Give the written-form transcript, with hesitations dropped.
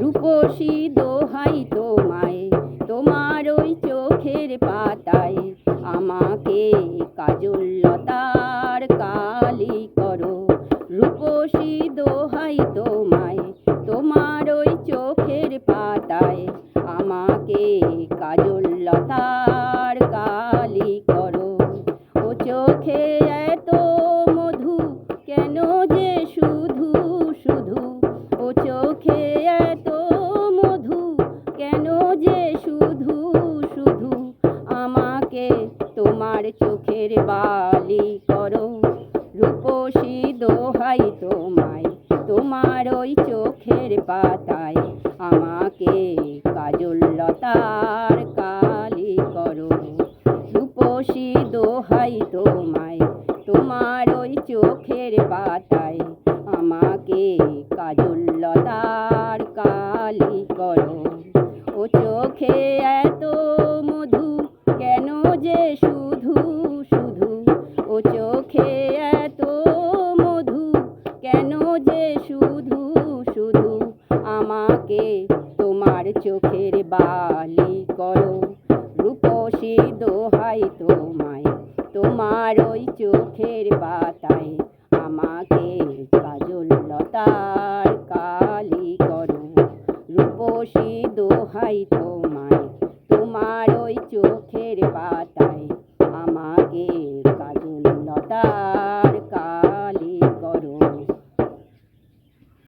রূপসী দোহাই তোমায়, তোমার ওই চোখের পাতায় আমাকে কাজল লতার কালি করো। রূপসী দোহাই তোমায়, তোমার ওই চোখের পাতায় আমাকে কাজল লতার কালি করো। ও চোখে এত মধু কেন যে শুধু শুধু, ও চোখে এত মধু কেন যে শুধু শুধু, আমাকে তোমার চোখের বালি করো। রূপসী দোহাই তোমায়, তোমার ওই চোখের পাতায় আমাকে কাজল লতার কালি করো। রূপসী দোহাই তোমায়, তোমার ওই চোখের পাতায় আমাকে কাজল লতার কালি করো। ও চোখে এত মধু কেন যে শুধু শুধু, ও চোখে এত মধু কেন যে শুধু শুধু, আমাকে তোমার চোখের বালি করো। রূপসী দোহাই তোমায়, তোমার ওই চোখের পাতায় আমাকে কাজল লতার কালি করো। রূপসী দোহাই তোমায়, তোমার ওই চোখের পাতায়